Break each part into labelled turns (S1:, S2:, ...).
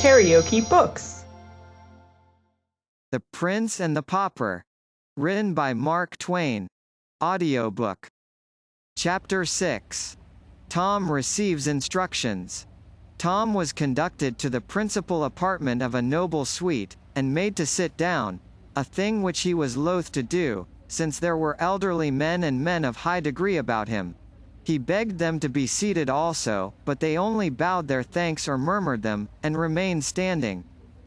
S1: KaraokeBooks.
S2: The Prince and the Pauper. Written by Mark Twain. Audiobook. Chapter 6. Tom receives instructions. Tom was conducted to the principal apartment of a noble suite, and made to sit down, a thing which he was loath to do, since there were elderly men and men of high degree about him. He begged them to be seated also, but they only bowed their thanks or murmured them, and remained standing.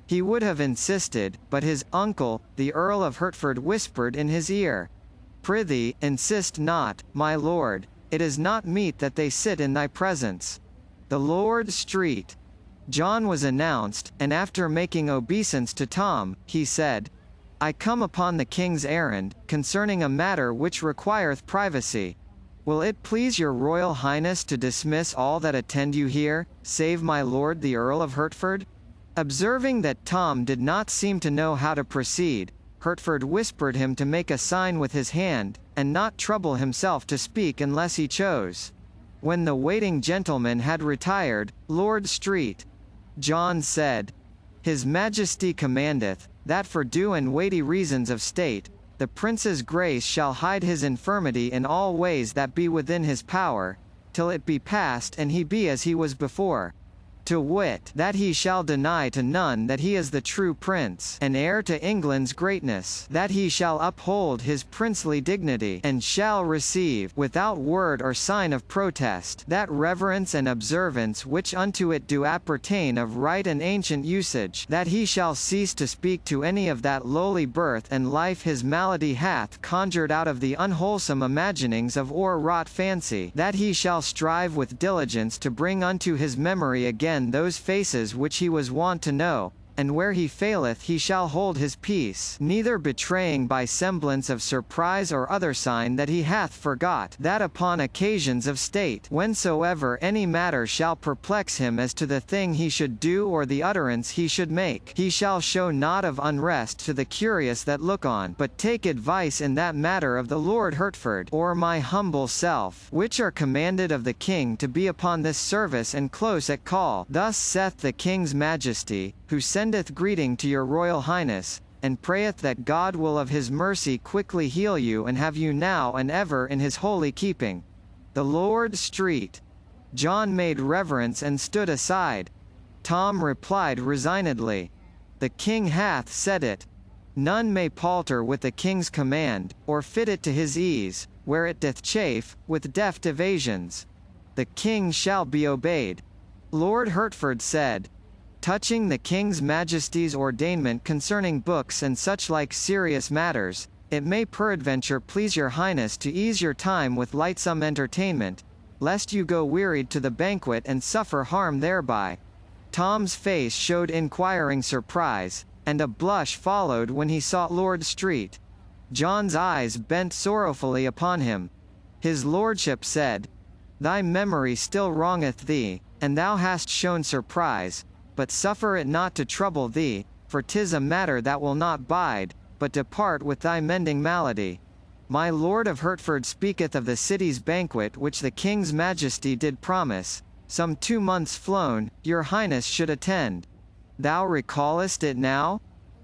S2: He would have insisted, but his uncle, the Earl of Hertford, whispered in his ear, "Prithee, insist not, my lord, it is not meet that they sit in thy presence." The Lord Street. John was announced, and after making obeisance to Tom, he said, "I come upon the king's errand, concerning a matter which requireth privacy. Will it please your royal highness to dismiss all that attend you here, save my lord the Earl of Hertford?" Observing that Tom did not seem to know how to proceed, Hertford whispered him to make a sign with his hand, and not trouble himself to speak unless he chose. When the waiting gentleman had retired, Lord Street. John said, "His Majesty commandeth, that for due and weighty reasons of state, the Prince's grace shall hide his infirmity in all ways that be within his power, till it be past and he be as he was before. To wit, that he shall deny to none that he is the true prince, and heir to England's greatness, that he shall uphold his princely dignity, and shall receive, without word or sign of protest, that reverence and observance which unto it do appertain of right and ancient usage, that he shall cease to speak to any of that lowly birth and life his malady hath conjured out of the unwholesome imaginings of o'erwrought fancy, that he shall strive with diligence to bring unto his memory again those faces which he was wont to know, and where he faileth he shall hold his peace, neither betraying by semblance of surprise or other sign that he hath forgot, that upon occasions of state, whensoever any matter shall perplex him as to the thing he should do or the utterance he should make, he shall show naught of unrest to the curious that look on, but take advice in that matter of the Lord Hertford, or my humble self, which are commanded of the king to be upon this service and close at call. Thus saith the king's majesty, who sendeth greeting to your royal highness, and prayeth that God will of his mercy quickly heal you and have you now and ever in his holy keeping. The Lord Street. John made reverence and stood aside. Tom replied resignedly, "The king hath said it. None may palter with the king's command, or fit it to his ease, where it doth chafe, with deft evasions. The king shall be obeyed." Lord Hertford said, "Touching the King's Majesty's ordainment concerning books and such like serious matters, it may peradventure please your highness to ease your time with lightsome entertainment, lest you go wearied to the banquet and suffer harm thereby." Tom's face showed inquiring surprise, and a blush followed when he saw Lord Street. John's eyes bent sorrowfully upon him. His lordship said, "Thy memory still wrongeth thee, and thou hast shown surprise, but suffer it not to trouble thee, for 'tis a matter that will not bide, but depart with thy mending malady. My lord of Hertford speaketh of the city's banquet which the king's majesty did promise, some 2 months flown, your highness should attend. Thou recallest it now?"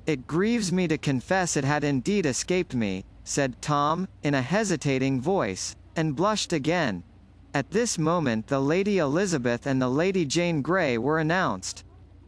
S2: "It grieves me to confess it had indeed escaped me," said Tom, in a hesitating voice, and blushed again. At this moment the Lady Elizabeth and the Lady Jane Grey were announced.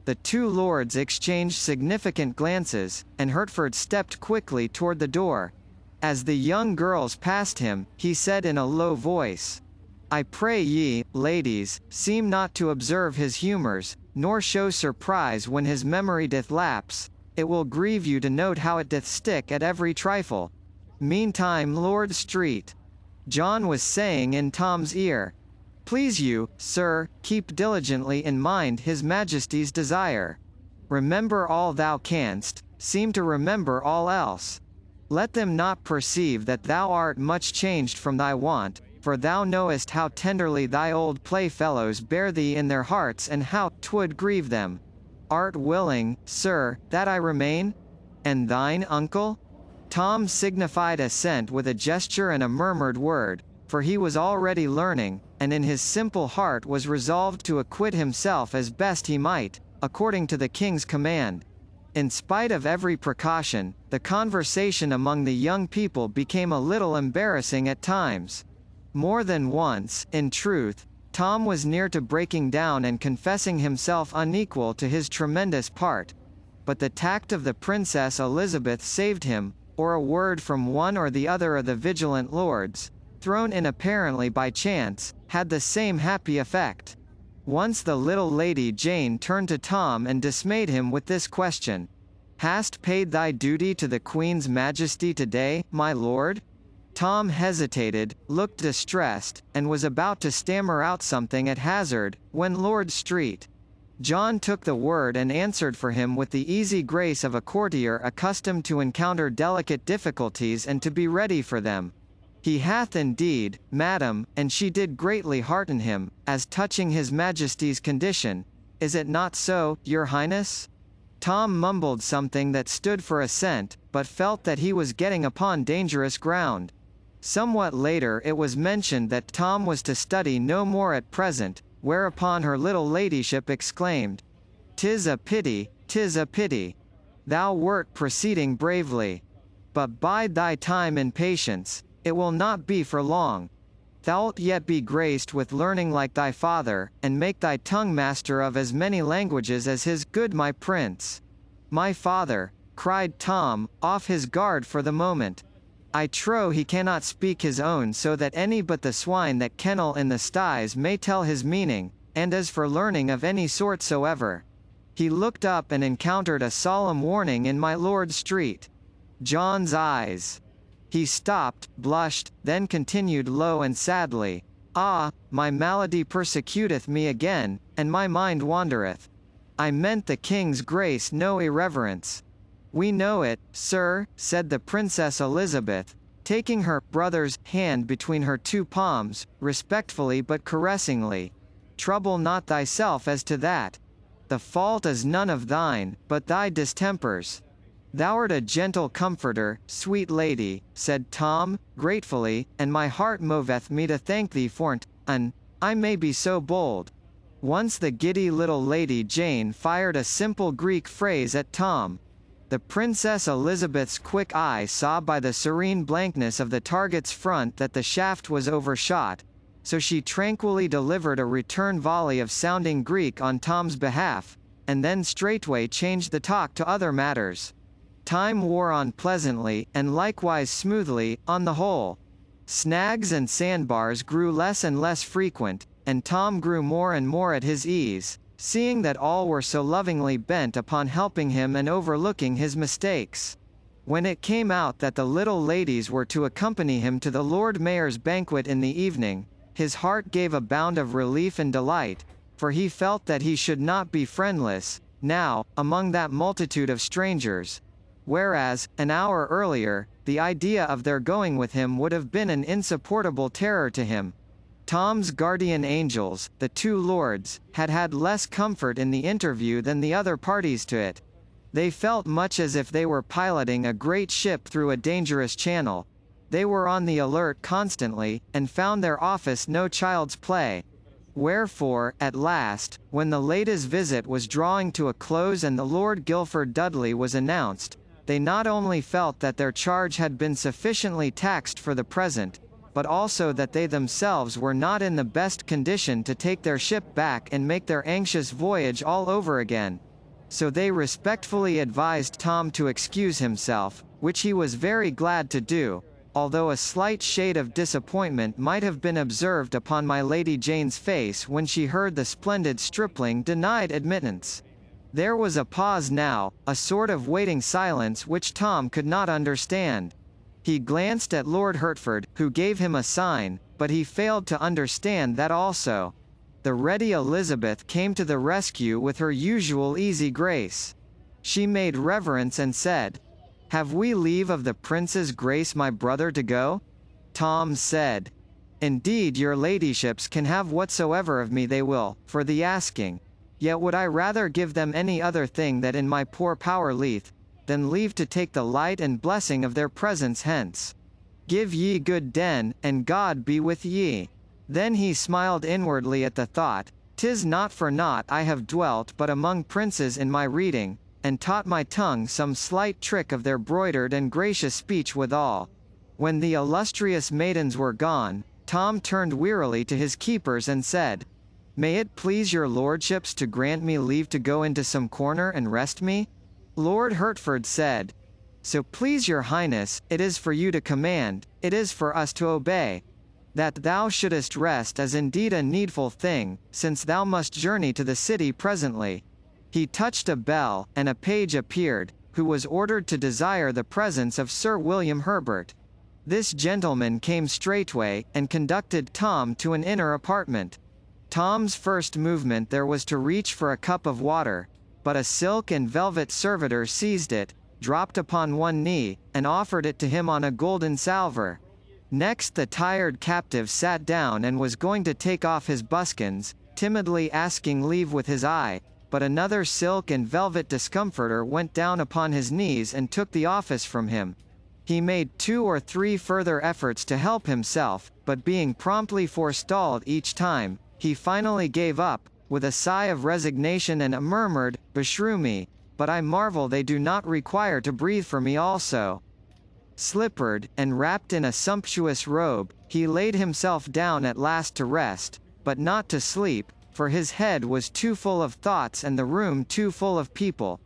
S2: The two lords exchanged significant glances, and Hertford stepped quickly toward the door. As the young girls passed him, he said in a low voice, "I pray ye, ladies, seem not to observe his humours, nor show surprise when his memory doth lapse. It will grieve you to note how it doth stick at every trifle. Meantime Lord Street." John was saying in Tom's ear, "Please you, sir, keep diligently in mind his Majesty's desire. Remember all thou canst, seem to remember all else. Let them not perceive that thou art much changed from thy wont, for thou knowest how tenderly thy old playfellows bear thee in their hearts and how 'twould grieve them. Art willing, sir, that I remain? And thine, uncle?" Tom signified assent with a gesture and a murmured word, for he was already learning, and in his simple heart was resolved to acquit himself as best he might. according to the king's command. In spite of every precaution, the conversation among the young people became a little embarrassing at times. More than once, in truth, Tom was near to breaking down and confessing himself unequal to his tremendous part. But the tact of the Princess Elizabeth saved him, or a word from one or the other of the vigilant lords, thrown in apparently by chance, had the same happy effect. Once the little Lady Jane turned to Tom and dismayed him with this question: "Hast paid thy duty to the Queen's Majesty today, my lord?" Tom hesitated, looked distressed, and was about to stammer out something at hazard, when Lord Street John took the word and answered for him with the easy grace of a courtier accustomed to encounter delicate difficulties and to be ready for them. "He hath indeed, madam, and she did greatly hearten him, as touching his Majesty's condition. Is it not so, your Highness?" Tom mumbled something that stood for assent, but felt that he was getting upon dangerous ground. Somewhat later it was mentioned that Tom was to study no more at present, whereupon her little ladyship exclaimed, "'Tis a pity, 'tis a pity. Thou wert proceeding bravely. But bide thy time in patience, it will not be for long. Thou'lt yet be graced with learning like thy father, and make thy tongue master of as many languages as his good my prince." "My father," cried Tom, off his guard for the moment. "I trow he cannot speak his own so that any but the swine that kennel in the styes may tell his meaning, and as for learning of any sort soever." He looked up and encountered a solemn warning in my Lord Street John's eyes. He stopped, blushed, then continued low and sadly, "Ah, my malady persecuteth me again, and my mind wandereth. I meant the king's grace no irreverence." "We know it, sir," said the Princess Elizabeth, taking her brother's hand between her two palms, respectfully but caressingly. "Trouble not thyself as to that. The fault is none of thine, but thy distempers." "Thou'rt a gentle comforter, sweet lady," said Tom, gratefully, "and my heart moveth me to thank thee for't, an I may be so bold." Once the giddy little Lady Jane fired a simple Greek phrase at Tom. The Princess Elizabeth's quick eye saw by the serene blankness of the target's front that the shaft was overshot, so she tranquilly delivered a return volley of sounding Greek on Tom's behalf, and then straightway changed the talk to other matters. Time wore on pleasantly, and likewise smoothly, on the whole. Snags and sandbars grew less and less frequent, and Tom grew more and more at his ease, seeing that all were so lovingly bent upon helping him and overlooking his mistakes. When it came out that the little ladies were to accompany him to the Lord Mayor's banquet in the evening, his heart gave a bound of relief and delight, for he felt that he should not be friendless, now, among that multitude of strangers. Whereas, an hour earlier, the idea of their going with him would have been an insupportable terror to him. Tom's guardian angels, the two lords, had had less comfort in the interview than the other parties to it. They felt much as if they were piloting a great ship through a dangerous channel. They were on the alert constantly, and found their office no child's play. Wherefore, at last, when the latest visit was drawing to a close and the Lord Guilford Dudley was announced, they not only felt that their charge had been sufficiently taxed for the present, but also that they themselves were not in the best condition to take their ship back and make their anxious voyage all over again. So they respectfully advised Tom to excuse himself, which he was very glad to do, although a slight shade of disappointment might have been observed upon my Lady Jane's face when she heard the splendid stripling denied admittance. There was a pause now, a sort of waiting silence which Tom could not understand. He glanced at Lord Hertford, who gave him a sign, but he failed to understand that also. The ready Elizabeth came to the rescue with her usual easy grace. She made reverence and said, "Have we leave of the Prince's Grace my brother to go?" Tom said, "Indeed your ladyships can have whatsoever of me they will, for the asking. Yet would I rather give them any other thing that in my poor power lieth, than leave to take the light and blessing of their presence hence. Give ye good den, and God be with ye." Then he smiled inwardly at the thought, 'Tis not for naught I have dwelt but among princes in my reading, and taught my tongue some slight trick of their broidered and gracious speech withal. When the illustrious maidens were gone, Tom turned wearily to his keepers and said, May it please your lordships to grant me leave to go into some corner and rest me? Lord Hertford said, So please your highness, it is for you to command, it is for us to obey. That thou shouldest rest is indeed a needful thing, since thou must journey to the city presently. He touched a bell, and a page appeared, who was ordered to desire the presence of Sir William Herbert. This gentleman came straightway, and conducted Tom to an inner apartment. Tom's first movement there was to reach for a cup of water, but a silk and velvet servitor seized it, dropped upon one knee, and offered it to him on a golden salver. Next the tired captive sat down and was going to take off his buskins, timidly asking leave with his eye, but another silk and velvet discomforter went down upon his knees and took the office from him. He made 2 or 3 further efforts to help himself, but being promptly forestalled each time, he finally gave up, with a sigh of resignation and a murmured, Beshrew me, but I marvel they do not require to breathe for me also. Slippered, and wrapped in a sumptuous robe, he laid himself down at last to rest, but not to sleep, for his head was too full of thoughts and the room too full of people.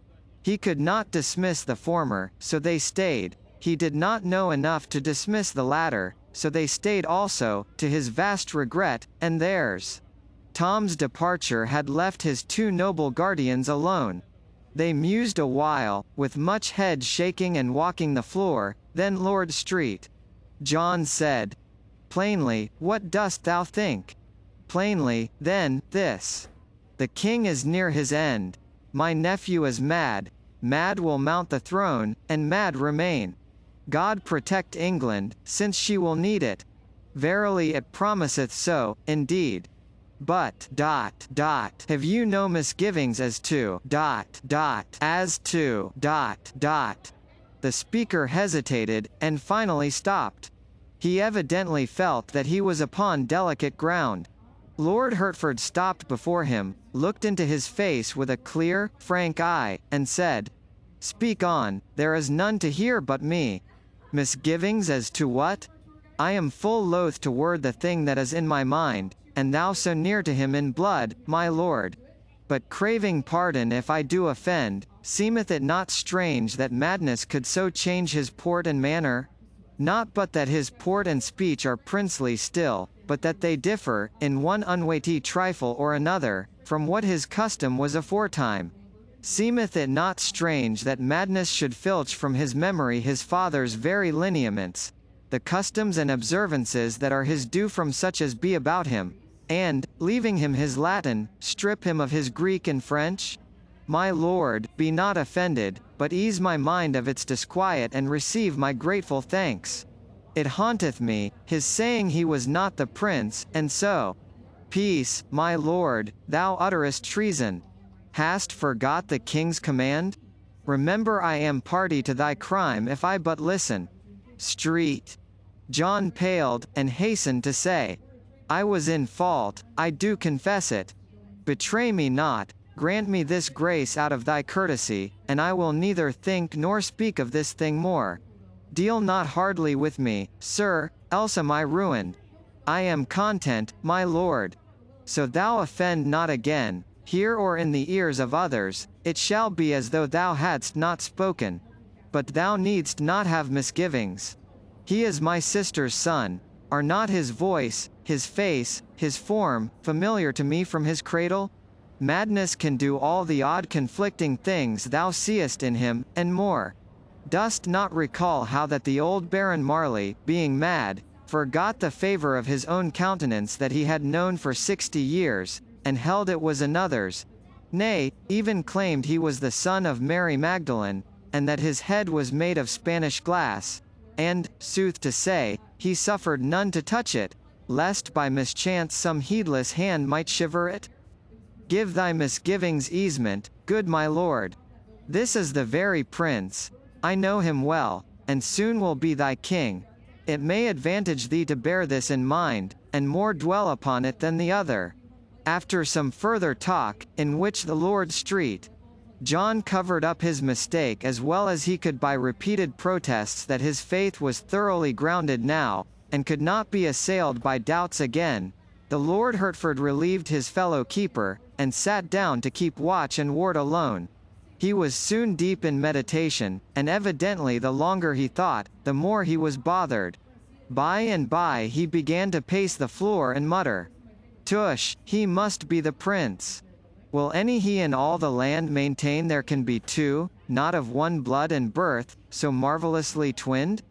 S2: He could not dismiss the former, so they stayed. He did not know enough to dismiss the latter, so they stayed also, to his vast regret, and theirs. Tom's departure had left his 2 noble guardians alone. They mused a while, with much head shaking and walking the floor, then Lord Street. John said, Plainly, what dost thou think? Plainly, then, this. The king is near his end. My nephew is mad. Mad will mount the throne, and mad remain. God protect England, since she will need it. Verily it promiseth so, indeed. But have you no misgivings as to The speaker hesitated, and finally stopped. He evidently felt that he was upon delicate ground. Lord Hertford stopped before him, looked into his face with a clear, frank eye, and said, Speak on, there is none to hear but me. Misgivings as to what? I am full loath to word the thing that is in my mind, and thou so near to him in blood, my lord. But craving pardon if I do offend, seemeth it not strange that madness could so change his port and manner? Not but that his port and speech are princely still, but that they differ, in one unweighty trifle or another, from what his custom was aforetime. Seemeth it not strange that madness should filch from his memory his father's very lineaments, the customs and observances that are his due from such as be about him, and, leaving him his Latin, strip him of his Greek and French? My lord, be not offended, but ease my mind of its disquiet and receive my grateful thanks. It haunteth me, his saying he was not the prince, and so. Peace, my lord, thou utterest treason. Hast forgot the king's command? Remember I am party to thy crime if I but listen. Street. John paled, and hastened to say, I was in fault, I do confess it. Betray me not, grant me this grace out of thy courtesy, and I will neither think nor speak of this thing more. Deal not hardly with me, sir, else am I ruined. I am content, my lord. So thou offend not again, here or in the ears of others, it shall be as though thou hadst not spoken. But thou needst not have misgivings. He is my sister's son. Are not his voice, his face, his form, familiar to me from his cradle? Madness can do all the odd conflicting things thou seest in him, and more. Dost not recall how that the old Baron Marley, being mad, forgot the favour of his own countenance that he had known for 60 years, and held it was another's, nay, even claimed he was the son of Mary Magdalene, and that his head was made of Spanish glass, and, sooth to say, he suffered none to touch it, lest by mischance some heedless hand might shiver it? Give thy misgivings easement, good my lord. This is the very prince. I know him well, and soon will be thy king. It may advantage thee to bear this in mind, and more dwell upon it than the other. After some further talk, in which the Lord Street, John covered up his mistake as well as he could by repeated protests that his faith was thoroughly grounded now, and could not be assailed by doubts again. The Lord Hertford relieved his fellow keeper, and sat down to keep watch and ward alone. He was soon deep in meditation, and evidently the longer he thought, the more he was bothered. By and by he began to pace the floor and mutter, "Tush, he must be the prince. Will any he in all the land maintain there can be two, not of one blood and birth, so marvellously twinned?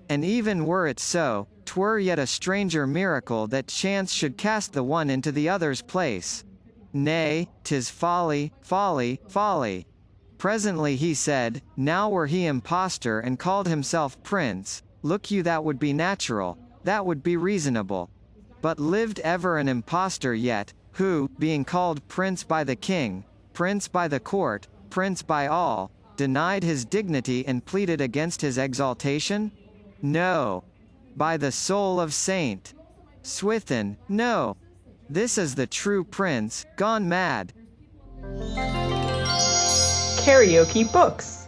S2: And even were it so, 'twere yet a stranger miracle that chance should cast the one into the other's place. Nay, 'tis folly, folly, folly." Presently he said, "Now were he impostor and called himself prince, look you, that would be natural, that would be reasonable. But lived ever an impostor yet, who, being called prince by the king, prince by the court, prince by all, denied his dignity and pleaded against his exaltation? No. By the soul of Saint Swithin, no. This is the true prince, gone mad."
S1: KaraokeBooks.